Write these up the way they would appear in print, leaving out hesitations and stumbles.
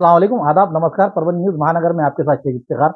अस्सलाम वालेकुम, आदाब, नमस्कार। परभनी न्यूज महानगर में आपके साथ शेख इफ्तिखार।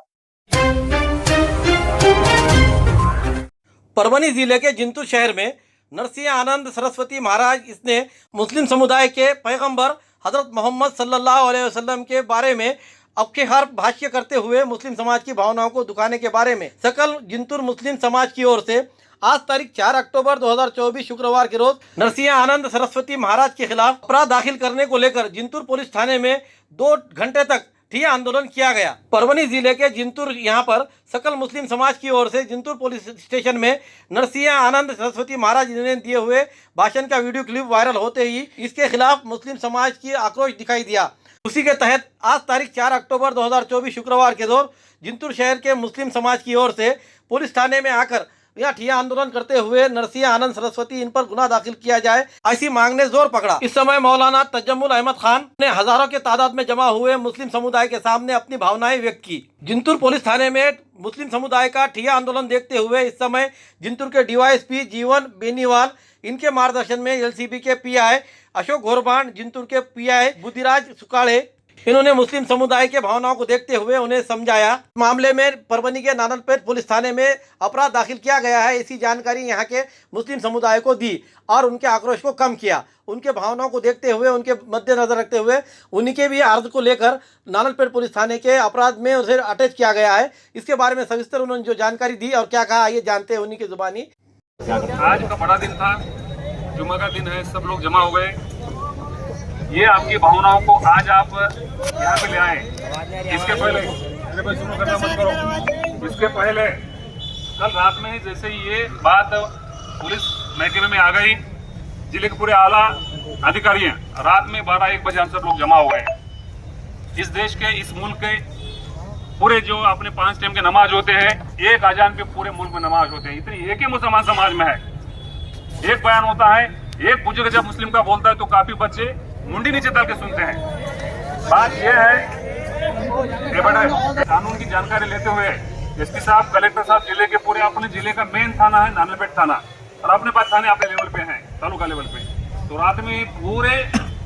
परभनी जिले के जिंतूर शहर में नरसिंह आनंद सरस्वती महाराज इसने मुस्लिम समुदाय के पैगंबर हजरत मोहम्मद सल्लल्लाहु अलैहि वसल्लम के बारे में अफ्तिखार भाष्य करते हुए मुस्लिम समाज की भावनाओं को दुखाने के बारे में सकल जिंतूर मुस्लिम समाज की ओर से आज तारीख 4 अक्टूबर 2024 शुक्रवार के रोज नरसिंह आनंद सरस्वती महाराज के खिलाफ अपराध दाखिल करने को लेकर जिंतूर पुलिस थाने में 2 घंटे तक ठिया आंदोलन किया गया। परभनी जिले के जिंतूर यहाँ पर सकल मुस्लिम समाज की ओर से जिंतूर पुलिस स्टेशन में नरसिंह आनंद सरस्वती महाराज ने दिए हुए भाषण का वीडियो क्लिप वायरल होते ही इसके खिलाफ मुस्लिम समाज की आक्रोश दिखाई दिया। उसी के तहत आज तारीख 4 अक्टूबर 2024 शुक्रवार के रोज जिंतूर शहर के मुस्लिम समाज की ओर से पुलिस थाने में आकर यहाँ ठिया आंदोलन करते हुए नरसिंह आनंद सरस्वती इन पर गुनाह दाखिल किया जाए ऐसी मांग ने जोर पकड़ा। इस समय मौलाना तजम्मुल अहमद खान ने हजारों के तादाद में जमा हुए मुस्लिम समुदाय के सामने अपनी भावनाएं व्यक्त की। जिंतूर पुलिस थाने में मुस्लिम समुदाय का ठिया आंदोलन देखते हुए इस समय जिंतूर के डीवाईएसपी जीवन बेनीवाल, इनके मार्गदर्शन में एलसीबी के पीआई अशोक घोरबाण, जिंतूर के पीआई बुद्धिराज सुकाड़े, इन्होंने मुस्लिम समुदाय के भावनाओं को देखते हुए उन्हें समझाया। मामले में परभनी के नानलपेट पुलिस थाने में अपराध दाखिल किया गया है, ऐसी जानकारी यहाँ के मुस्लिम समुदाय को दी और उनके आक्रोश को कम किया। उनके भावनाओं को देखते हुए, उनके मद्देनजर रखते हुए उन्हीं भी अर्ज को लेकर नानलपेट पुलिस थाने के अपराध में उसे अटैच किया गया है। इसके बारे में सविस्तर उन्होंने जो जानकारी दी और क्या कहा, ये जानते हैं उन्हीं की जुबानी। आज का बड़ा दिन था, जुम्मा का दिन है, सब लोग जमा हो गए। ये आपकी भावनाओं को आज आप यहाँ पे ले आए। इसके पहले इसके पहले कल रात में जैसे ये बात पुलिस महकमे में आ गई, जिले के पूरे आला अधिकारी हैं, रात में 12-1 बजे हम सब लोग जमा हो गए। इस देश के, इस मुल्क के पूरे जो अपने 5 टाइम के नमाज होते हैं, एक अजान पे पूरे मुल्क में नमाज होते हैं। इतनी एक ही मुसलमान समाज में है। एक बयान होता है, एक बुजुर्ग जब मुस्लिम का बोलता है तो काफी बच्चे मुंडी नीचे डाल के सुनते हैं। बात यह है कानून की जानकारी लेते हुए एसपी साहब, कलेक्टर साहब, जिले के पूरे अपने जिले का मेन थाना है नानलपेट थाना, और अपने पास थाने अपने लेवल पे हैं, तालुका लेवल पे। तो रात में पूरे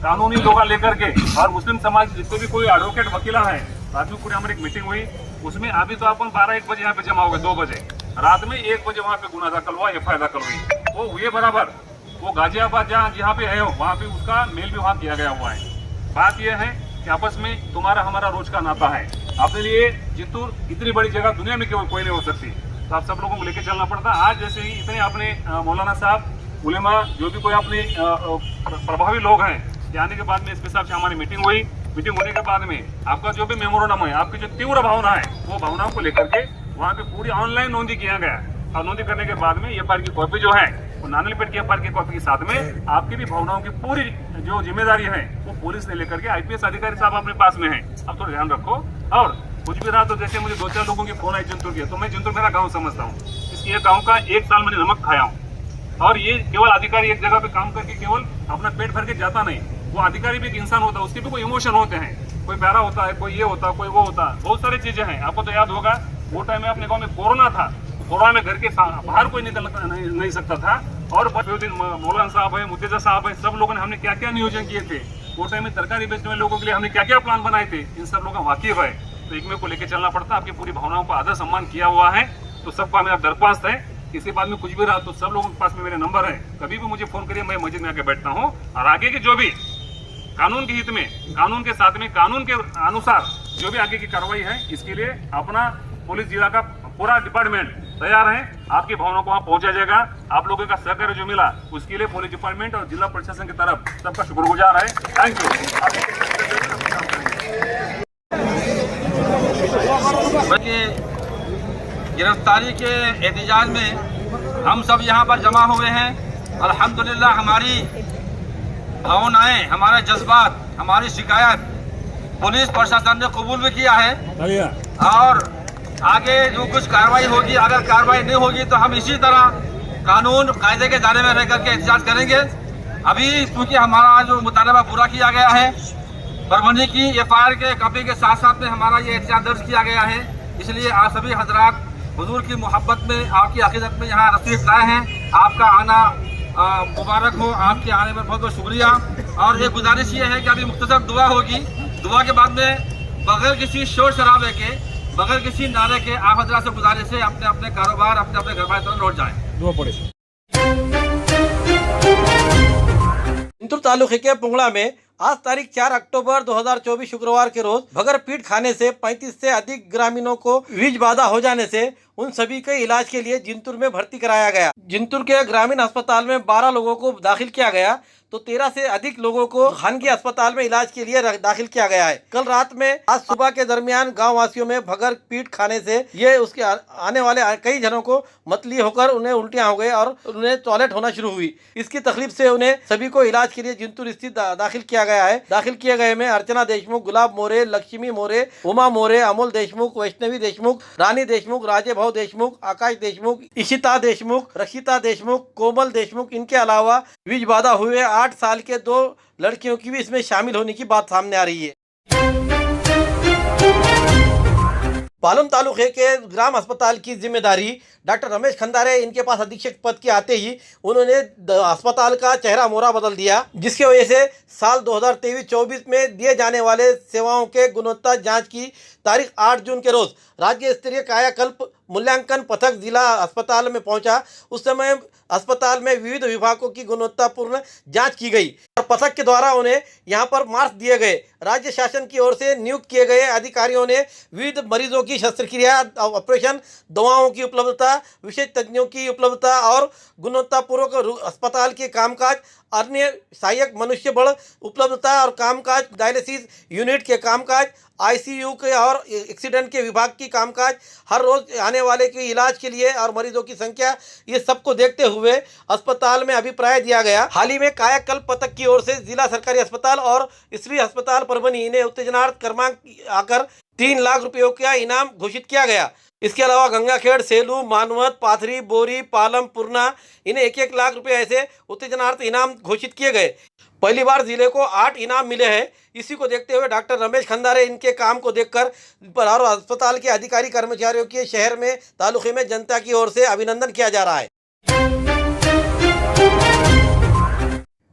कानूनी लोग लेकर के और मुस्लिम समाज जितने भी कोई एडवोकेट वकीला है, रात में पूरी हमारी एक मीटिंग हुई। उसमें अभी तो अपन 12-1 बजे यहाँ पे जमा हो गए, 2 बजे रात में 1 बजे वहाँ पे गुना दाखिल हुआ, FIR दाखिल हुई। वो हुए बराबर वो गाजियाबाद जहाँ पे है वहाँ पे उसका मेल भी वहाँ किया गया हुआ है। बात यह है कि आपस में तुम्हारा हमारा रोज का नाता है। अपने लिए जिंतूर इतनी बड़ी जगह दुनिया में केवल कोई नहीं हो सकती, तो आप सब लोगों को लेकर चलना पड़ता। आज जैसे ही इतने अपने मौलाना साहब, उलेमा, जो भी कोई अपने प्रभावी लोग हैं, आने के बाद में एसपी साहब से हमारी मीटिंग हुई। मीटिंग होने के बाद में आपका जो भी मेमोरेंडम है, आपकी जो तीव्र भावना है, वो भावनाओं को लेकर के वहाँ पे पूरी ऑनलाइन नोंदी किया गया। और नोंदी करने के बाद में FIR की कॉपी जो है वो नानलपेट की FIR की कॉपी के साथ में आपकी भी भावनाओं की पूरी जो जिम्मेदारी है वो पुलिस ने लेकर के IPS अधिकारी साहब अपने पास में है। अब थोड़ा ध्यान रखो। और कुछ भी रहा तो जैसे मुझे 2-4 लोगों की फोन आई जिंतूर की, तो मैं जिंतूर मेरा गाँव समझता हूँ। इसलिए गाँव का 1 साल मैंने नमक खाया हूँ। और ये केवल अधिकारी एक जगह पे काम करके केवल अपना पेट भर के जाता नहीं, वो अधिकारी भी एक इंसान होता है, उसके भी कोई इमोशन होते हैं। कोई प्यारा होता है, कोई ये होता है, कोई वो होता है, बहुत सारी चीजें हैं। आपको तो याद होगा वो टाइम में अपने गाँव में कोरोना था, कोरोना में घर के बाहर कोई निकल नहीं सकता था। और दिन मौलाना साहब है, मुर्तजा साहब है, सब लोगों ने हमने क्या क्या नियोजन किए थे। वो टाइम में तरकारी बेचने वाले लोगों के लिए हमने क्या क्या प्लान बनाए थे, इन सब लोगों का वाकिफ है। तो एक में को लेकर चलना पड़ता। आपकी पूरी भावनाओं को आदर सम्मान किया हुआ है, तो सबका मेरा दरख्वास्त है, किसी बात में कुछ भी रहा तो सब लोगों के पास में मेरे नंबर है, कभी भी मुझे फोन करिए, मैं मस्जिद में आके बैठता हूँ। और आगे की जो भी कानून के हित में, कानून के साथ में, कानून के अनुसार जो भी आगे की कार्रवाई है, इसके लिए अपना पुलिस जिला का पूरा डिपार्टमेंट तैयार है। आपकी भावनाओं को वहाँ पहुंचा जाएगा। आप लोगों का सहकार्य जो मिला उसके लिए पुलिस डिपार्टमेंट और जिला प्रशासन की तरफ सबका शुक्रगुजार है। Thank you. गिरफ्तारी के एहतजाज में हम सब यहाँ पर जमा हुए हैं। अल्हम्दुलिल्लाह हमारी भावनाएं, हमारे जज्बात, हमारी शिकायत पुलिस प्रशासन ने कबूल भी किया है। और आगे जो कुछ कार्रवाई होगी, अगर कार्रवाई नहीं होगी तो हम इसी तरह कानून कायदे के दायरे में रह करके एहतजाज करेंगे। अभी क्योंकि हमारा जो मुतालबा पूरा किया गया है, परभनी की FIR के कॉपी के साथ साथ में हमारा ये एहतजाज दर्ज किया गया है, इसलिए आप सभी हजरात हुजूर की मोहब्बत में, आपकी अकीदत में यहाँ तशरीफ लाए हैं। आपका आना मुबारक हो। आपके आने पर बहुत बहुत शुक्रिया। और एक गुजारिश ये है कि अभी मुख्तसर दुआ होगी, दुआ के बाद में बगैर किसी शोर शराबे के, बगैर किसी नारे के आप हजरात से गुजारिश है अपने अपने कारोबार, अपने अपने घर बार लौट जाएं। जिंतूर तालुके के पुंगड़ा में आज तारीख 4 अक्टूबर 2024 शुक्रवार के रोज भगर पीट खाने से 35 से अधिक ग्रामीणों को वीज बाधा हो जाने से उन सभी के इलाज के लिए जिंतूर में भर्ती कराया गया। जिंतूर के ग्रामीण अस्पताल में 12 लोगों को दाखिल किया गया तो 13 से अधिक लोगों को खानगी अस्पताल में इलाज के लिए दाखिल किया गया है। कल रात में आज सुबह के दरमियान गाँव वासियों में भगर पीट खाने से ये उसके आने वाले कई जनों को मतली होकर उन्हें उल्टियां हो गए और उन्हें टॉयलेट होना शुरू हुई। इसकी तकलीफ से उन्हें सभी को इलाज के लिए जिंतूर स्थित दाखिल किया गया है। दाखिल किए गए में अर्चना देशमुख, गुलाब मोरे, लक्ष्मी मोरे, उमा मोरे, अमोल देशमुख, वैष्णवी देशमुख, रानी देशमुख, राजे भाव देशमुख, आकाश देशमुख, इशिता देशमुख, रक्षिता देशमुख, कोमल देशमुख, इनके अलावा वीज बाधा हुए 8 साल के 2 लड़कियों की भी इसमें शामिल होने की बात सामने आ रही है। पालम तालुके के ग्राम अस्पताल की जिम्मेदारी डॉक्टर रमेश खंदारे इनके पास अधीक्षक पद के आते ही उन्होंने अस्पताल का चेहरा मोहरा बदल दिया, जिसकी वजह से साल 2023-24 में दिए जाने वाले सेवाओं के गुणवत्ता जांच की तारीख 8 जून के रोज राज्य स्तरीय कायाकल्प मूल्यांकन पथक जिला अस्पताल में पहुंचा। उस समय अस्पताल में विविध विभागों की गुणवत्तापूर्ण जांच की गई और पथक के द्वारा उन्हें यहां पर मार्क्स दिए गए। राज्य शासन की ओर से नियुक्त किए गए अधिकारियों ने विविध मरीजों की शस्त्रक्रिया, ऑपरेशन, दवाओं की उपलब्धता, विशेष तज्ञों की उपलब्धता और गुणवत्तापूर्वक अस्पताल के कामकाज, अन्य सहायक मनुष्यबल उपलब्धता और कामकाज, डायलिसिस यूनिट के कामकाज, आईसीयू के और एक्सीडेंट के विभाग की कामकाज, हर रोज आने वाले के इलाज के लिए और मरीजों की संख्या, ये सबको देखते हुए अस्पताल में अभिप्राय दिया गया। हाल ही में कायाकल्प पथक की ओर से जिला सरकारी अस्पताल और स्त्री अस्पताल परभनी ने उत्तेजनार्थ क्रमांक आकर 3 लाख रुपयों का इनाम घोषित किया गया। इसके अलावा गंगाखेड़, सेलू, मानवत, पाथरी, बोरी, पालम, पूर्णा, इन्हें 1-1 लाख रुपए ऐसे उत्तेजनार्थ इनाम घोषित किए गए। पहली बार जिले को 8 इनाम मिले हैं। इसी को देखते हुए डॉक्टर रमेश खंदारे इनके काम को देखकर और अस्पताल के अधिकारी कर्मचारियों के शहर में, तालुके में जनता की ओर से अभिनंदन किया जा रहा है।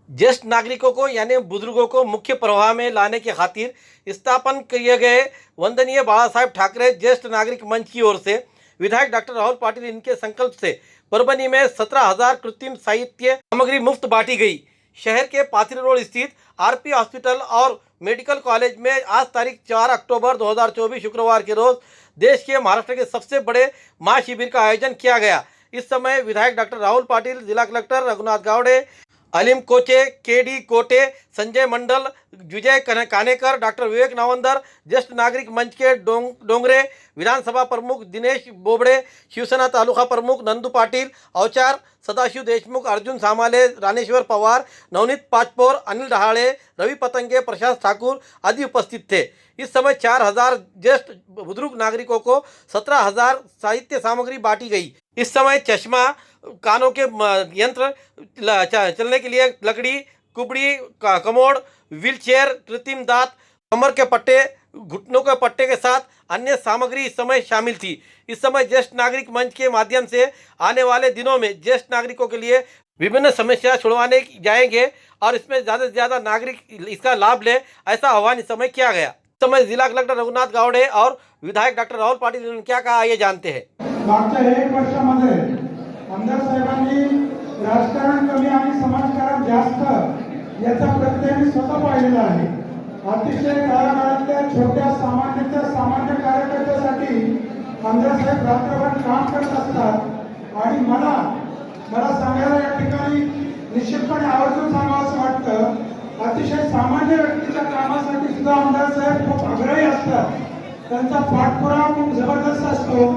ज्येष्ठ नागरिकों को यानी बुजुर्गों को मुख्य प्रवाह में लाने के खातिर स्थापन किए गए वंदनीय बाला साहेब ठाकरे ज्येष्ठ नागरिक मंच की ओर से विधायक डॉक्टर राहुल पाटिल इनके संकल्प से परभनी में 17,000 कृत्रिम साहित्य सामग्री मुफ्त बांटी गई। शहर के पाथरी रोड स्थित आरपी हॉस्पिटल और मेडिकल कॉलेज में आज तारीख 4 अक्टूबर 2024 शुक्रवार के रोज देश के महाराष्ट्र के सबसे बड़े महाशिविर का आयोजन किया गया। इस समय विधायक डॉक्टर राहुल पाटिल, जिला कलेक्टर रघुनाथ गावड़े, अलीम कोचे, केडी कोटे, संजय मंडल, विजय कानेकर, डॉक्टर विवेक नावंदर, ज्येष्ठ नागरिक मंच के डोंगरे, विधानसभा प्रमुख दिनेश बोबड़े, शिवसेना तालुका प्रमुख नंदू पाटिल, औचार सदाशिव देशमुख, अर्जुन सामाले, रानेश्वर पवार, नवनीत पाचपोर, अनिल डहाळे, रवि पतंगे, प्रशांत ठाकुर आदि उपस्थित थे। इस समय 4,000 ज्येष्ठ बुजुर्ग नागरिकों को 17,000 साहित्य सामग्री बांटी गई। इस समय चश्मा, कानों के यंत्र, चलने के लिए लकड़ी, कुबड़ी, कमोड, व्हीलचेयर, कृत्रिम दांत, कमर के पट्टे, घुटनों के पट्टे के साथ अन्य सामग्री इस समय शामिल थी। इस समय ज्येष्ठ नागरिक मंच के माध्यम से आने वाले दिनों में ज्येष्ठ नागरिकों के लिए विभिन्न समस्या छुड़वाने जाएंगे और इसमें ज़्यादा से ज़्यादा नागरिक इसका लाभ ले, ऐसा आह्वान इस समय किया गया। इस समय जिला कलेक्टर रघुनाथ गावड़े और विधायक डॉक्टर राहुल पाटिल ने क्या कहा, ये जानते हैं। मागच्या 1 वर्षामध्ये आमदार साहेबांनी राजकारण कमी आणि समाजकारण जास्त याचा प्रत्यय मी स्वतः पाहिलेला आहे। अतिशय तळागाळातल्या छोट्या सामान्य कार्यकर्त्यासाठी आमदार साहेब रात्रभर काम करत असतात आणि मला सांगायला या ठिकाणी निश्चितपणे आवर्जून सांगावं वाटतं, अतिशय सामान्य व्यक्तीच्या कामासाठी सुद्धा आमदार साहेब खूप आग्रही असतात। त्यांचा पाठपुरावा खूप जबरदस्त असतो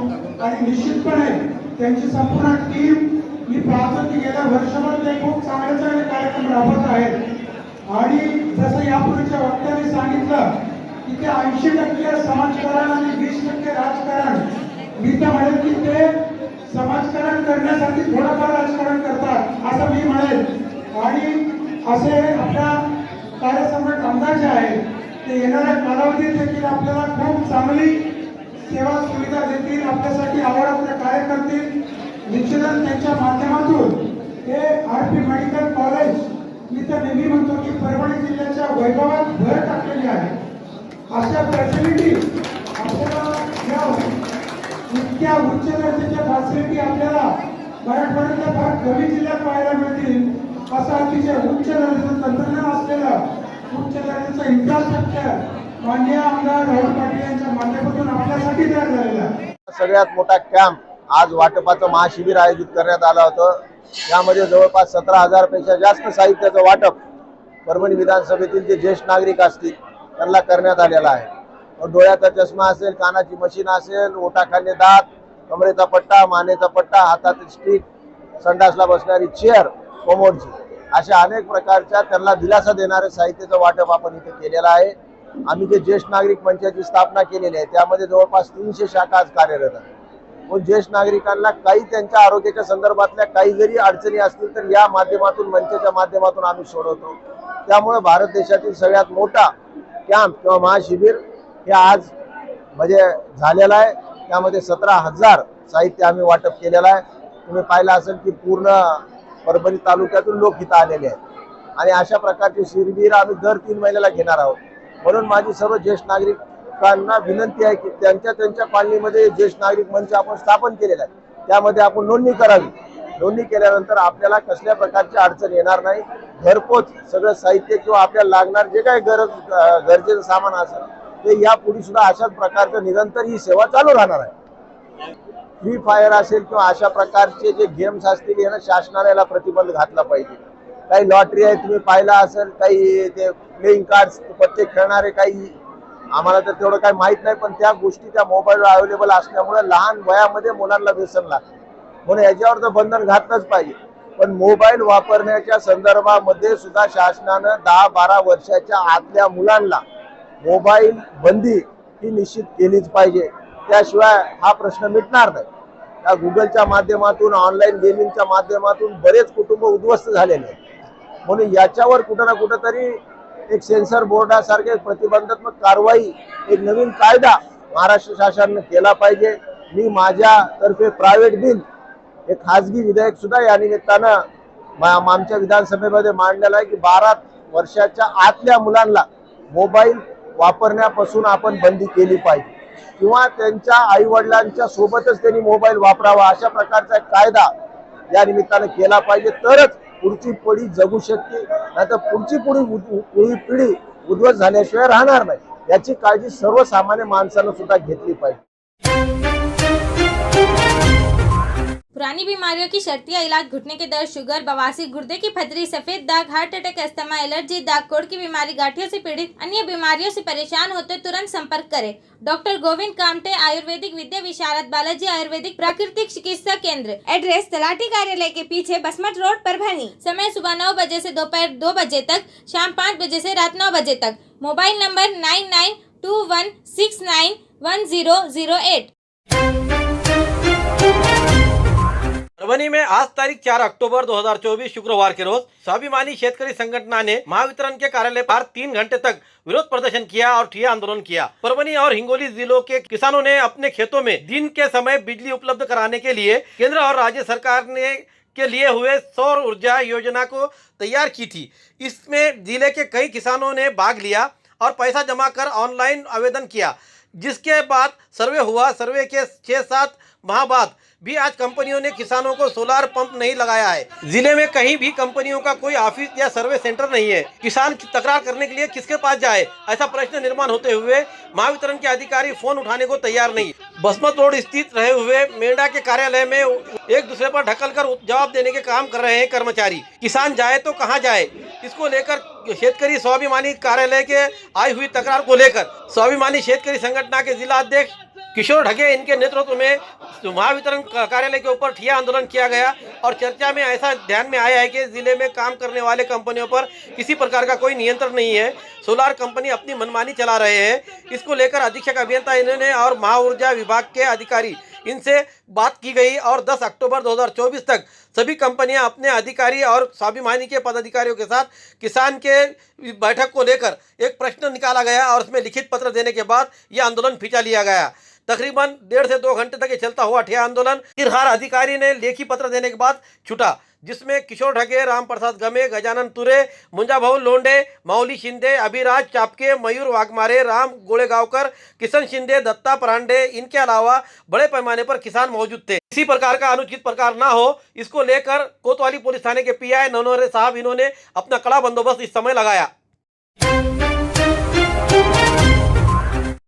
आणि निश्चितपणे त्यांची संपूर्ण टीम मी पाहतो की गेल्या वर्षभर ते खूप चांगले कार्यक्रम राबवत आहेत आणि जसं यापूर्वीच्या वक्त्यांनी सांगितलं की ते 80% समाजकारण आणि 20% राजकारण, मी तर म्हणेन की ते समाजकारण करण्यासाठी थोडंफार राजकारण करतात असं मी म्हणेन। आणि असे आपल्या कार्यसम्राट आमदार जे आहेत ते येणाऱ्या कालावधीत देखील आपल्याला खूप चांगली सेवा सुविधा देतील, आपल्यासाठी आवडते कार्य करतील। निश्चितच त्यांच्या माध्यमातून हे आरपी मेडिकल कॉलेज, मी तर नेहमी म्हणतो की परभणी जिल्ह्याच्या वैभवात भर टाकलेली आहे। अशा फॅसिलिटी आपल्याला मिळावं. इतक्या उच्च दर्जाच्या फॅसिलिटी आपल्याला मराठवाड्यातल्या फार कमी जिल्ह्यात पाहायला मिळतील. असं अतिशय उच्च दर्जाचं तंत्रज्ञान असलेलं उच्च दर्जाचं इन्फ्रास्ट्रक्चर माननीय आमदार राहुल पाटील यांच्या माध्यमातून आपल्यासाठी तयार झालेलं आहे. सगळ्यात मोठा कॅम्प आज वाटपाचं महाशिबिर आयोजित करण्यात आलं होतं. यामध्ये जवळपास 17,000 पेक्षा जास्त साहित्याचं वाटप परभणी विधानसभेतील जे ज्येष्ठ नागरिक असतील त्यांना करण्यात आलेलं आहे. डोळ्याचा चष्मा असेल, कानाची मशीन असेल, ओठाखाली दात, कमरेचा पट्टा, मानेचा पट्टा, हातातील स्टिक, संडासला बसणारी चेअर, कोमोडची, अशा अनेक प्रकारच्या त्यांना दिलासा देणारे साहित्याचं वाटप आपण इथे केलेलं आहे. आम्ही जे ज्येष्ठ नागरिक मंचाची स्थापना केलेली आहे त्यामध्ये जवळपास 300 शाखा आज कार्यरत आहेत. मग ज्येष्ठ नागरिकांना काही त्यांच्या आरोग्याच्या संदर्भातल्या काही जरी अडचणी असतील तर या माध्यमातून, मंचाच्या माध्यमातून आम्ही सोडवतो. त्यामुळे भारत देशातील सगळ्यात मोठा कॅम्प किंवा महाशिबिर हे आज म्हणजे झालेलं आहे. त्यामध्ये 17,000 साहित्य आम्ही वाटप केलेलं आहे. तुम्ही पाहिलं असेल की पूर्ण परभणी तालुक्यातून लोक इथं आलेले आहेत आणि अशा प्रकारचे शिबिर आम्ही दर 3 महिन्याला घेणार आहोत. म्हणून माझी सर्व ज्येष्ठ नागरिकांना विनंती आहे की त्यांच्या कॉलनीमध्ये ज्येष्ठ नागरिक मंच आपण स्थापन केलेला आहे, त्यामध्ये आपण नोंदणी करावी. नोंदणी केल्यानंतर आपल्याला कसल्या प्रकारची अडचण येणार नाही. घरपोच सगळं साहित्य किंवा आपल्याला लागणार जे काही गरजेचं सामान असेल ते यापुढे सुद्धा अशाच प्रकारचं निरंतर ही सेवा चालू राहणार आहे. फ्री फायर असेल किंवा अशा प्रकारचे जे गेम्स असतील यांना शासनाने याला प्रतिबंध घातला पाहिजे. काही लॉटरी आहे तुम्ही पाहिला असेल, काही ते प्लेइंग कार्ड्स पत्ते खेळणारे, काही आम्हाला तर तेवढं काही माहित नाही, पण त्या गोष्टी त्या मोबाईलवर अवेलेबल असल्यामुळे लहान वयामध्ये मुलांना व्यसन लागतं. म्हणून याच्यावर तर बंधन घातलंच पाहिजे. पण मोबाईल वापरण्याच्या संदर्भामध्ये सुद्धा शासनानं 10-12 वर्षाच्या आतल्या मुलांना मोबाईल बंदी ही निश्चित केलीच पाहिजे. त्याशिवाय हा प्रश्न मिटणार नाही. या गुगलच्या माध्यमातून, ऑनलाईन गेमिंगच्या माध्यमातून बरेच कुटुंब उद्ध्वस्त झालेले आहेत. म्हणून याच्यावर कुठं ना कुठं तरी एक सेन्सर बोर्डासारखे प्रतिबंधात्मक कारवाई, एक नवीन कायदा महाराष्ट्र शासनाने केला पाहिजे. मी माझ्यातर्फे प्रायव्हेट बिल, एक खाजगी विधेयक सुद्धा या निमित्तानं आमच्या विधानसभेमध्ये मांडलेलं आहे की 12 वर्षाच्या आतल्या मुलांना मोबाईल वापरण्यापासून आपण बंदी केली पाहिजे किंवा त्यांच्या आई वडिलांच्या सोबतच त्यांनी मोबाईल वापरावा, अशा प्रकारचा कायदा या निमित्तानं केला पाहिजे. तरच पुढची पिढी जगू शकते, नाहीतर पुढची पिढी उद्ध्वस्त झाल्याशिवाय राहणार नाही. याची काळजी सर्वसामान्य माणसानं सुद्धा घेतली पाहिजे. पुरानी बीमारियों की शर्तिया इलाज, घुटने के दर्द, शुगर, बवासीर, गुर्दे की पथरी, सफेद दाग, हार्ट अटैक, अस्थमा, एलर्जी, दाग कोड़ की बीमारी, गांठियों से पीड़ित अन्य बीमारियों से परेशान होते तुरंत संपर्क करें डॉक्टर गोविंद कामटे, आयुर्वेदिक विद्या विशारद, बालाजी आयुर्वेदिक प्राकृतिक चिकित्सा केंद्र। एड्रेस तलाठी कार्यालय के पीछे, बसमत रोड, परभणी। समय सुबह 9 बजे से दोपहर 2 बजे तक, शाम 5 बजे से रात 9 बजे तक। Mobile number 9921691008। परभणी में आज तारीख 4 अक्टूबर 2024 शुक्रवार के रोज स्वाभिमानी शेतकरी संगठना ने महावितरण के कार्यालय पर 3 घंटे तक विरोध प्रदर्शन किया और ठिया आंदोलन किया। परभणी और हिंगोली जिलों के किसानों ने अपने खेतों में दिन के समय बिजली उपलब्ध कराने के लिए केंद्र और राज्य सरकार ने के लिए हुए सौर ऊर्जा योजना को तैयार की थी। इसमें जिले के कई किसानों ने भाग लिया और पैसा जमा कर ऑनलाइन आवेदन किया, जिसके बाद सर्वे हुआ। सर्वे के 6-7 माह बाद भी आज कंपनियों ने किसानों को सोलार पंप नहीं लगाया है। जिले में कहीं भी कंपनियों का कोई ऑफिस या सर्वे सेंटर नहीं है। किसान की तकरार करने के लिए किसके पास जाए, ऐसा प्रश्न निर्माण होते हुए महावितरण के अधिकारी फोन उठाने को तैयार नहीं। बसमत रोड स्थित रहे हुए मेंढा के कार्यालय में एक दूसरे पर ढकल कर जवाब देने के काम कर रहे हैं कर्मचारी। किसान जाए तो कहाँ जाए, इसको लेकर शेतकरी स्वाभिमानी कार्यालय के आई हुई तकरार को लेकर स्वाभिमानी शेतकरी संगठन के जिला अध्यक्ष किशोर ढगे इनके नेतृत्व में महावितरण कार्यालय के ऊपर ठिया आंदोलन किया गया। और चर्चा में ऐसा ध्यान में आया है कि जिले में काम करने वाले कंपनियों पर किसी प्रकार का कोई नियंत्रण नहीं है। सोलार कंपनी अपनी मनमानी चला रहे हैं। इसको लेकर अधीक्षक अभियंता इन्होंने और महाऊर्जा विभाग के अधिकारी इनसे बात की गई और 10 अक्टूबर 2024 तक सभी कंपनियां अपने अधिकारी और स्वाभिमानी के पदाधिकारियों के साथ किसान के बैठक को लेकर एक प्रश्न निकाला गया और उसमें लिखित पत्र देने के बाद यह आंदोलन खींचा लिया गया। तकरीबन 1.5 से 2 घंटे तक ये चलता हुआ ठिया आंदोलन फिर हर अधिकारी ने लेखी पत्र देने के बाद छूटा, जिसमें किशोर ढगे, राम प्रसाद गमे, गजानन तुरे, मुंजा भाऊ लोंडे, माऊली शिंदे, अभिराज चापके, मयूर वाघमारे, राम गोळेगावकर, किशन शिंदे, दत्ता परांडे, इनके अलावा बड़े पैमाने पर किसान मौजूद थे। किसी प्रकार का अनुचित प्रकार ना हो, इसको लेकर कोतवाली पुलिस थाने के पीआई ननवरे साहब इन्होंने अपना कड़ा बंदोबस्त इस समय लगाया।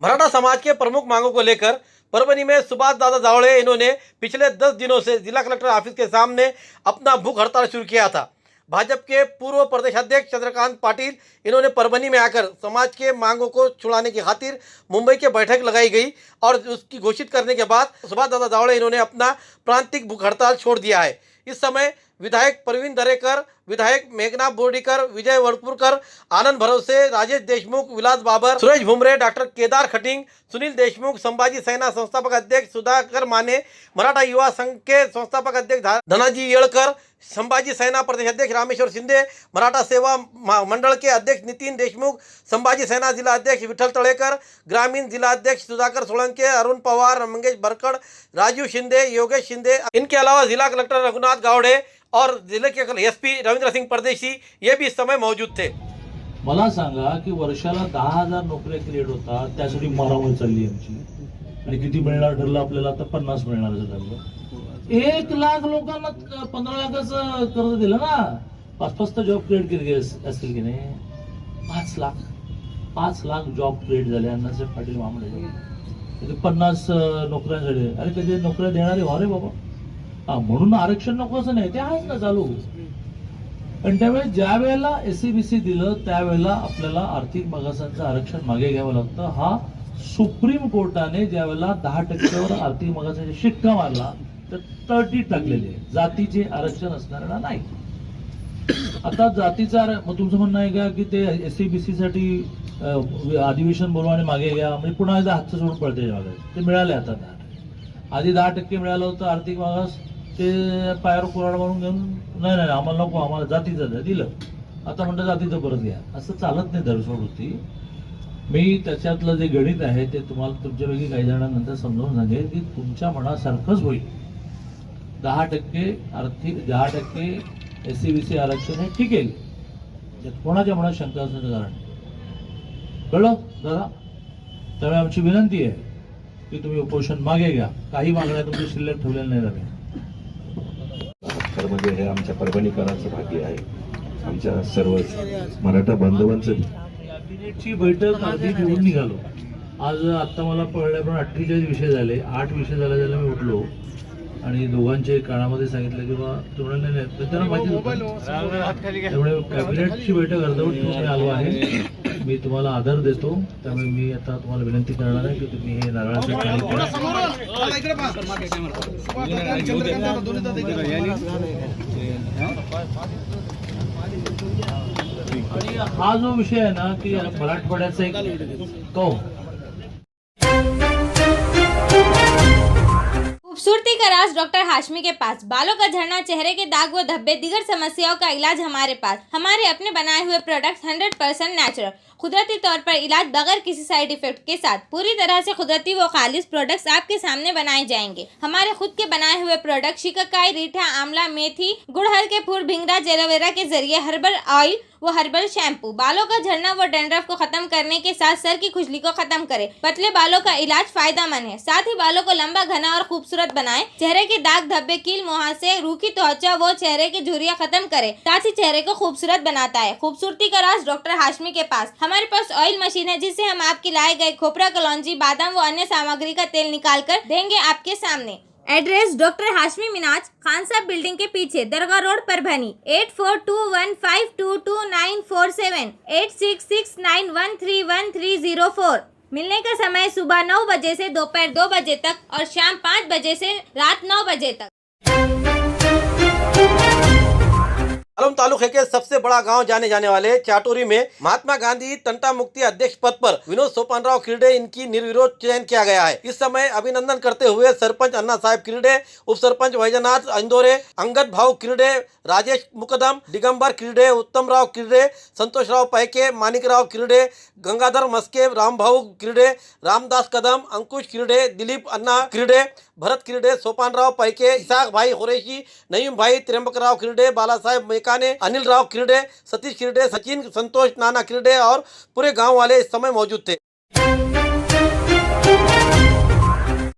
मराठा समाज के प्रमुख मांगों को लेकर परभनी में सुभाष दादा जावड़े इन्होंने पिछले 10 दिनों से जिला कलेक्टर ऑफिस के सामने अपना भूख हड़ताल शुरू किया था। भाजपा के पूर्व प्रदेश अध्यक्ष चंद्रकांत पाटिल इन्होंने परभनी में आकर समाज के मांगों को छुड़ाने की खातिर मुंबई के बैठक लगाई गई और उसकी घोषित करने के बाद सुभाष दादा जावड़े इन्होंने अपना प्रांतिक भूख हड़ताल छोड़ दिया है। इस समय विधायक प्रवीण दरेकर, विधायक मेघना बोर्डीकर, विजय वड़पुरकर, आनंद भरोसे, राजेश देशमुख, विलास बाबर, सुरेश भुमरे, डॉक्टर केदार खटिंग, सुनील देशमुख, संभाजी सेना संस्थापक अध्यक्ष सुधाकर माने, मराठा युवा संघ के संस्थापक अध्यक्ष धनाजी येळकर, संभाजी सेना प्रदेश अध्यक्ष रामेश्वर शिंदे, मराठा सेवा मंडल के अध्यक्ष नितिन देशमुख, संभाजी सेना जिला अध्यक्ष विठल तळेकर, ग्रामीण जिला अध्यक्ष सुधाकर सोलंके, अरुण पवार, मंगेश बरकड़, राजू शिंदे, योगेश शिंदे, इनके अलावा जिला कलेक्टर रघुनाथ गावड़े और जिले के एसपी रविंद्र सिंह परदेशी ये भी इस समय मौजूद थे। मला सांगा की वर्षाला 10,000 नोकऱ्या क्रिएट होतात, त्यासाठी मरामत चालली आमची आणि किती मिळणार ठरलं आपल्याला, आता 50 मिळणार ठरलं। 1 लाख लोकांना 15 लाखाचं कर्ज दिलं ना, 5-5 तर जॉब क्रिएट केले असतील की नाही, 5 लाख जॉब क्रिएट झाले अण्णासाहेब पाटील महामंडळाचे, 50 नोकऱ्यांसाठी। अरे कधी नोकऱ्या देणारे व्हा रे बाबा, म्हणून आरक्षण नको असं नाही, ते आहेच ना चालू। पण त्यावेळेस ज्या वेळेला एससीबीसी दिलं त्यावेळेला आपल्याला आर्थिक मागासांचं आरक्षण मागे घ्यावं लागतं। हा सुप्रीम कोर्टाने ज्या वेळेला 10% आर्थिक मागासांचा शिक्का मारला तर 30 टाकलेले, जातीचे आरक्षण असणाऱ्यांना नाही। आता जातीचा मग तुमचं म्हणणं आहे का की ते एससीबीसी साठी अधिवेशन बोलवा आणि मागे घ्या, म्हणजे पुन्हा एकदा हातचं सोडून पडते मागास, ते मिळाले आता 10%। आधी 10% मिळालं होतं आर्थिक मागास, ते पायावर कुऱ्हाड मारून घेऊन नाही आम्हाला नको, आम्हाला जातीचं दिलं, आता म्हणतं जातीचं परत घ्या, असं चालत नाही दरसोड होती। मी त्याच्यातलं जे गणित आहे ते तुम्हाला तुमच्यापैकी काही जणांनंतर समजावून सांगेल की तुमच्या मनासारखंच होईल। 10% आर्थिक 10% एससीबीसी आरक्षण हे ठीक आहे, कोणाच्या मनात शंका असण्याचं कारण कळलं दादा। त्यामुळे आमची विनंती आहे की तुम्ही उपोषण मागे घ्या, काही मागण्या तुमची शिल्लक ठेवलेल्या नाही राहील। म्हणजे हे आमच्या परभणीकरांचं भाग्य आहे, आमच्या सर्व मराठा बांधवांचं। कॅबिनेटची बैठक अगदी घेऊन निघालो, आज आता मला कळल्याप्रमाणे 48 विषय झाले, 8 विषय झाले मी उठलो आणि दोघांचे कानामध्ये सांगितलं की बा तुम्हाला नाही त्यांना माहिती होतं, त्यामुळे कॅबिनेटची बैठक अर्धवट घेऊन आलो आहे। मी तुम्हाला आदर देतो, त्यामुळे मी आता तुम्हाला विनंती करणार आहे की तुम्ही हे नारळाचं पाणी प्या। आणि हा जो विषय आहे ना की मराठवाड्याचा एक कौम खूबसूरती का राज डॉक्टर हाशमी के पास, बालों का झड़ना, चेहरे के दाग व धब्बे, दीगर समस्याओं का इलाज हमारे पास। हमारे अपने बनाए हुए प्रोडक्ट्स 100% नेचुरल, कुदरती तौर पर इलाज बगैर किसी साइड इफेक्ट के साथ, पूरी तरह से कुदरती व खालिश प्रोडक्ट्स आपके सामने बनाए जाएंगे। हमारे खुद के बनाए हुए प्रोडक्ट शिकाकाई, रीठा, आंवला, मेथी, गुड़हल के फूल, भिंगरा, एलोवेरा के जरिए हर्बल ऑयल वो हर्बल शैम्पू बालों का झड़ना व डैंड्रफ को खत्म करने के साथ सर की खुजली को खत्म करे। पतले बालों का इलाज फायदेमंद है, साथ ही बालों को लंबा, घना और खूबसूरत बनाए। चेहरे के दाग, धब्बे, कील, मुहासे, रूखी त्वचा वो चेहरे की झुर्रियां खत्म करे, साथ ही चेहरे को खूबसूरत बनाता है। खूबसूरती का राज डॉक्टर हाशमी के पास। हमारे पास ऑयल मशीन है जिससे हम आपके लाए गए खोपरा, कलौंजी, बादाम व अन्य सामग्री का तेल निकाल कर देंगे आपके सामने। एड्रेस डॉक्टर हाशमी मिनाज, खान साहब बिल्डिंग के पीछे, दरगाह रोड, परभनी। 8421522947, 8669131304। मिलने का समय सुबह 9 बजे से दोपहर 2 बजे तक और शाम 5 बजे से रात 9 बजे तक। पालम तालुके के सबसे बड़ा गांव जाने जाने वाले चाटोरी में महात्मा गांधी तंटा मुक्ति अध्यक्ष पद पर विनोद सोपानराव किरडे इनकी निर्विरोध चयन किया गया है। इस समय अभिनंदन करते हुए सरपंच अन्ना साहेब किरडे, उप सरपंच वैजनाथ इंदोरे, अंगद भाऊ किरडे, राजेश मुकदम, दिगंबर किरडे, उत्तम राव किरडे, संतोष राव पैके, मानिक राव किरडे, गंगाधर मस्के, राम भाऊ किरडे, रामदास कदम, अंकुश किरडे, दिलीप अन्ना किरडे, भरत किरडे, सोपान राव पैके, इसाक भाई कुरैशी, नईम भाई, त्र्यंबक राव किरडे, बाला साहेब मेकाने, अनिल राव किरडे, सतीश किरडे, सचिन, संतोष, नाना किरडे और पूरे गांव वाले इस समय मौजूद थे।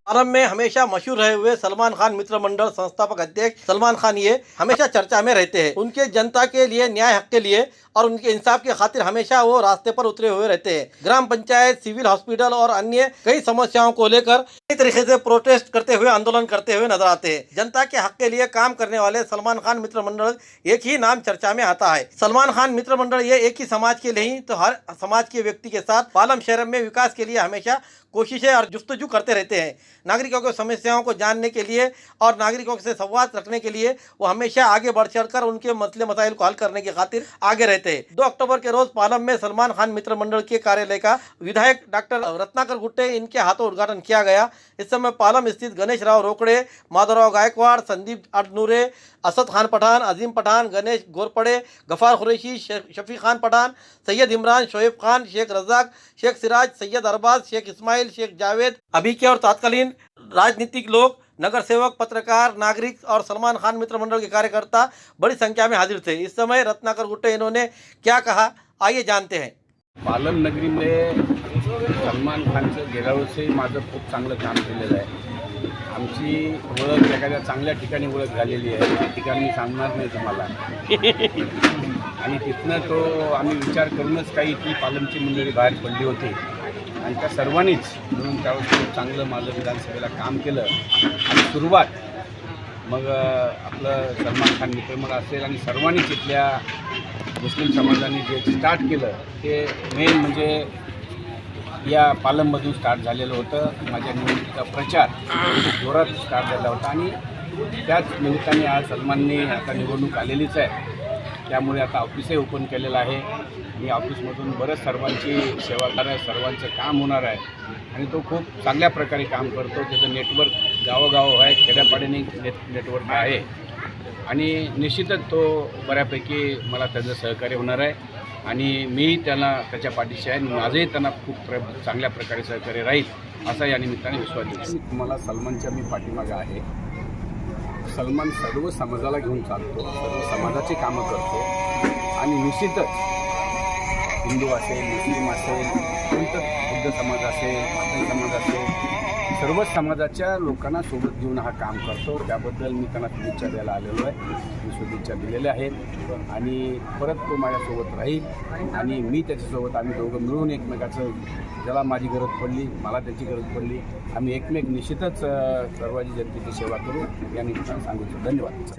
आरंभ में हमेशा मशहूर रहे हुए सलमान खान मित्र मंडल संस्थापक अध्यक्ष सलमान खान ये हमेशा चर्चा में रहते हैं। उनके जनता के लिए, न्याय हक के लिए और उनके इंसाफ की खातिर हमेशा वो रास्ते पर उतरे हुए रहते हैं। ग्राम पंचायत, सिविल हॉस्पिटल और अन्य कई समस्याओं को लेकर कई तरीके से प्रोटेस्ट करते हुए, आंदोलन करते हुए नजर आते हैं। जनता के हक के लिए काम करने वाले सलमान खान मित्र मंडल एक ही नाम चर्चा में आता है। सलमान खान मित्र मंडल ये एक ही समाज के लिए ही तो हर समाज के व्यक्ति के साथ पालम शहर में विकास के लिए हमेशा कोशिशें और जुस्तजू करते रहते हैं। नागरिकों की समस्याओं को जानने के लिए और नागरिकों से संवाद रखने के लिए वो हमेशा आगे बढ़ चढ़कर उनके मसले मसाइल को हल करने की खातिर आगे रहते हैं। 2 अक्टूबर के रोज पालम में सलमान खान मित्र मंडल के कार्यालय का विधायक डॉक्टर रत्नाकर गुट्टे इनके हाथों उद्घाटन किया गया। इस समय पालम स्थित गणेश राव रोकड़े, माधवराव गायकवाड़, संदीप अडनूरे, असद खान पठान, अजीम पठान, गणेश गोरपड़े, गफार कुरैशी, शफी खान पठान, सैयद इमरान, शोएब खान, शेख रजाक, शेख सिराज, सैयद अरबाज, शेख इस्माइल, शेख जावेद, अभी के और तत्कालीन राजनीतिक लोग, नगर सेवक, पत्रकार, नागरिक और सलमान खान मित्र मंडल के कार्यकर्ता बड़ी संख्या में हाजिर थे। इस समय रत्नाकर गुट्टे इन्होंने क्या कहा, आइए जानते हैं। पालम नगरीमध्ये सलमान खानचं गेल्या वर्षी माझं खूप चांगलं काम केलेलं आहे। आमची ओळख एखाद्या चांगल्या ठिकाणी ओळख झालेली आहे, त्या ठिकाणी मी सांगणार नाही तुम्हाला। आणि तिथनं तो आम्ही विचार करूनच काही इथली पालमची मंडळी बाहेर पडली होती आणि त्या सर्वांनीच म्हणून त्यावेळेस खूप चांगलं माझं विधानसभेला काम केलं। आणि सुरुवात मग आपलं सलमान खान मित्रमंडळ असेल आणि सर्वांनीच इथल्या मुस्लिम समाजाने जे स्टार्ट केलं ते मेन म्हणजे या पालममधून स्टार्ट झालेलं होतं। माझ्या निवडणुकीचा प्रचार जोरात स्टार्ट झाला होता आणि त्याच निमित्ताने आज सलमानने आता निवडणूक आलेलीच आहे, त्यामुळे आता ऑफिसही ओपन केलेलं आहे आणि ऑफिसमधून बरंच सर्वांची सेवा करणार, सर्वांचं काम होणार आहे आणि तो खूप चांगल्या प्रकारे काम करतो। त्याचं नेटवर्क गावोगाव आहे, खेड्यापाड्याने नेटवर्क आहे आणि निश्चितच तो बऱ्यापैकी मला त्याचं सहकार्य होणार आहे आणि मी त्याला त्याच्या पाठीशी आहे। माझंही त्यांना खूप चांगल्या प्रकारे सहकार्य राहील असा या निमित्ताने विश्वास देतो। तुम्हाला सलमानच्या मी पाठीमागे आहे। सलमान सर्व समाजाला घेऊन चालतो, सर्व समाजाची कामं करतो आणि निश्चितच हिंदू असेल, मुस्लिम असेल, कोणतं बुद्ध समाज असेल, मातंग समाज असेल, सर्वच समाजाच्या लोकांना सोबत घेऊन हा काम करतो। त्याबद्दल मी त्यांना शुभेच्छा द्यायला आलेलो आहे, मी शुभेच्छा दिलेल्या आहेत आणि परत तो माझ्यासोबत राहील आणि मी त्याच्यासोबत आम्ही दोघं मिळून एकमेकाचं, ज्याला माझी गरज पडली, मला त्याची गरज पडली, आम्ही एकमेक निश्चितच सर्वांची जनतेची सेवा करू या निमित्तानं सांगू। धन्यवाद।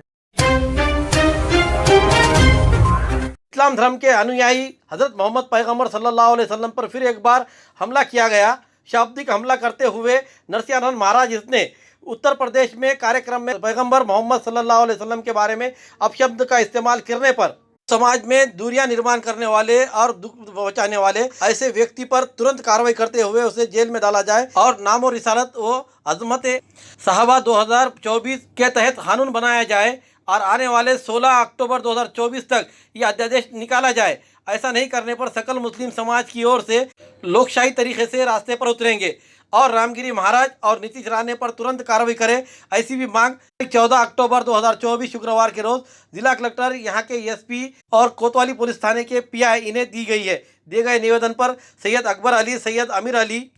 इस्लाम धर्म के अनुयायी हजरत मोहम्मद पैगंबर सल्लल्लाहु अलैहि वसल्लम पर फिर एक बार हमला किया गया। शाब्दिक हमला करते हुए नरसिंहानंद महाराज इसने उत्तर प्रदेश में कार्यक्रम में पैगंबर मोहम्मद सल्लल्लाहु अलैहि वसल्लम के बारे में अपशब्द का इस्तेमाल करने पर समाज में दूरियां निर्माण करने वाले और दुख पहुंचाने वाले ऐसे व्यक्ति पर तुरंत कार्रवाई करते हुए उसे जेल में डाला जाए और नाम और रिसालत व अजमत साहबा 2024 के तहत कानून बनाया जाए और आने वाले 16 अक्टूबर 2024 तक यह अध्यादेश निकाला जाए। ऐसा नहीं करने पर सकल मुस्लिम समाज की ओर से लोकशाही तरीके से रास्ते पर उतरेंगे और रामगिरी महाराज और नीतीश राणे पर तुरंत कार्रवाई करे, ऐसी भी मांग 14 अक्टूबर 2024 शुक्रवार के रोज जिला कलेक्टर, यहाँ के एसपी और कोतवाली पुलिस थाने के पीआई इन्हें दी गई है। दिए गए निवेदन पर सैयद अकबर अली, सैयद अमीर अली,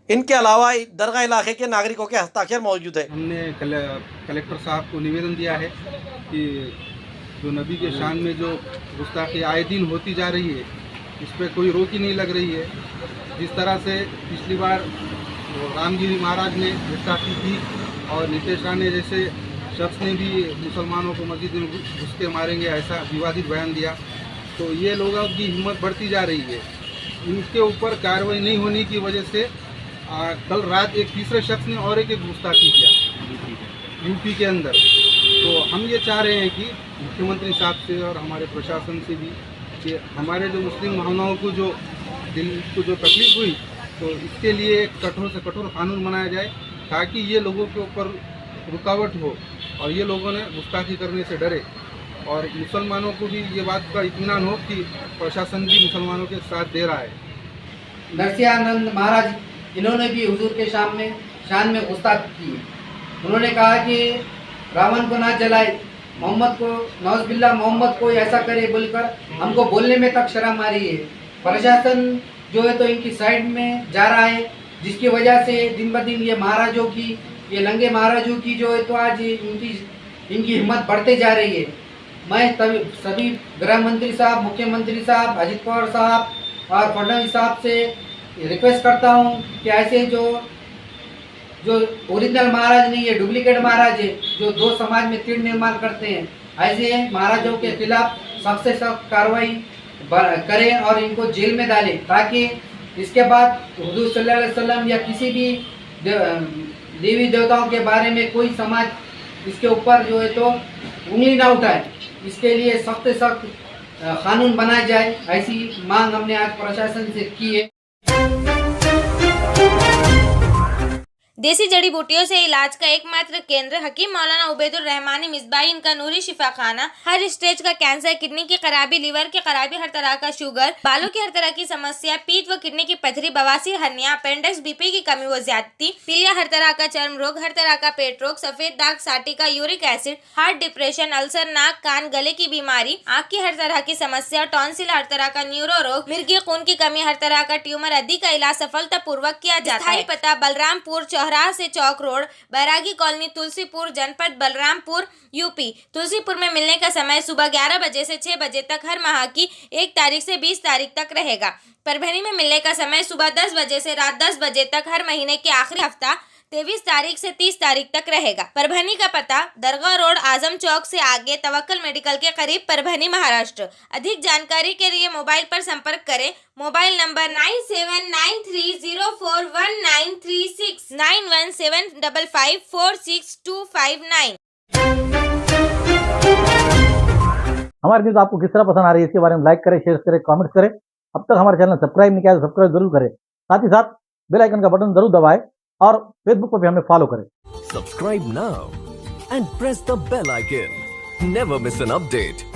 इनके अलावा दरगाह इलाके के नागरिकों के हस्ताक्षर मौजूद है। हमने कलेक्टर साहब को निवेदन दिया है कि जो नबी के शान में जो गुस्ताखी आए दिन होती जा रही है, इस पर कोई रोक ही नहीं लग रही है। जिस तरह से पिछली बार रामगिरी महाराज ने गुस्ताखी की और नीतीश राणे जैसे शख्स ने भी मुसलमानों को मस्जिद में घुस के मारेंगे ऐसा विवादित बयान दिया, तो ये लोगों की हिम्मत बढ़ती जा रही है। इनके ऊपर कार्रवाई नहीं होने की वजह से कल रात एक तीसरे शख्स ने और एक गुस्ताखी किया यूपी के अंदर। तो हम ये चाह रहे हैं कि मुख्यमंत्री साहब से और हमारे प्रशासन से भी कि हमारे जो मुस्लिम भावनाओं को जो दिल को जो तकलीफ हुई, तो इसके लिए एक कठोर से कठोर कानून बनाया जाए ताकि ये लोगों के ऊपर रुकावट हो और ये लोगों ने गुस्ताखी करने से डरे, और मुसलमानों को भी ये बात का इत्मीनान हो कि प्रशासन भी मुसलमानों के साथ दे रहा है। नरसिंहानंद महाराज इन्होंने भी हुजूर के शान में गुस्ताखी की। उन्होंने कहा कि रावण को ना जलाए, मोहम्मद को नौज़बिल्ला मोहम्मद को ऐसा करे बोलकर हमको बोलने में तक शर्म आ रही है। प्रशासन जो है तो इनकी साइड में जा रहा है, जिसकी वजह से दिन ब दिन ये महाराजों की, ये लंगे महाराजों की जो है तो आज इनकी हिम्मत बढ़ते जा रही है। मैं सभी गृह मंत्री साहब, मुख्यमंत्री साहब, अजित पवार साहब और फडणवीस साहब से रिक्वेस्ट करता हूँ कि ऐसे जो ओरिजिनल महाराज नहीं है, डुप्लीकेट महाराज है, जो दो समाज में तीर निर्माण करते हैं, ऐसे महाराजों के खिलाफ सख्त से सख्त कार्रवाई करें और इनको जेल में डालें, ताकि इसके बाद हुजूर सल्लल्लाहु अलैहि वसल्लम या किसी भी देवी देवताओं के बारे में कोई समाज इसके ऊपर जो है तो उंगली ना उठाए। इसके लिए सख्त से सख्त कानून बनाया जाए, ऐसी मांग हमने आज प्रशासन से की है। देसी जड़ी बूटियों से इलाज का एकमात्र केंद्र हकीम मौलाना उबैदुर रहमानी मिसबाही इनका नूरी शिफा खाना। हर स्टेज का कैंसर, किडनी की खराबी, लीवर की खराबी, हर तरह का शुगर, बालों की हर तरह की समस्या, पीठ व किडनी की पथरी, बवासीर, हर्निया, अपेंडिक्स, बीपी की कमी व ज्यादती, पीलिया, हर तरह का चर्म रोग, हर तरह का पेट रोग, सफेद दाग, sciatica, uric acid, heart, depression, ulcer, नाक, कान, गले की बीमारी, आँख की हर तरह की समस्या, टॉन्सिल, हर तरह का न्यूरो रोग, मिर्गी खून की कमी, हर तरह का ट्यूमर आदि का इलाज सफलतापूर्वक किया जाता है। पता बलरामपुर चौराहा से चौक रोड, बैरागी कॉलोनी, तुलसीपुर, जनपद बलरामपुर, यूपी। तुलसीपुर में मिलने का समय सुबह 11 बजे से 6 बजे तक हर माह की 1 तारीख से 20 तारीख तक रहेगा। परभणी में मिलने का समय सुबह 10 बजे से रात 10 बजे तक हर महीने के आखिरी हफ्ता 23 तारीख से 30 तारीख तक रहेगा। परभणी का पता दरगाह रोड, आजम चौक से आगे, तवक्कल मेडिकल के करीब, परभणी, महाराष्ट्र। अधिक जानकारी के लिए मोबाइल पर संपर्क करें। Mobile number 9793041936 9175546259। हमारी न्यूज़ आपको किस तरह पसंद आ रही है इसके बारे में लाइक करें, शेयर करें, कमेंट्स करें। अब तक हमारे चैनल सब्सक्राइब नहीं किया तो सब्सक्राइब जरूर करें। साथ ही साथ बेल आइकन का बटन जरूर दबाएं और फेसबुक पर भी हमें फॉलो करें। Subscribe now and press the bell icon. Never miss an update.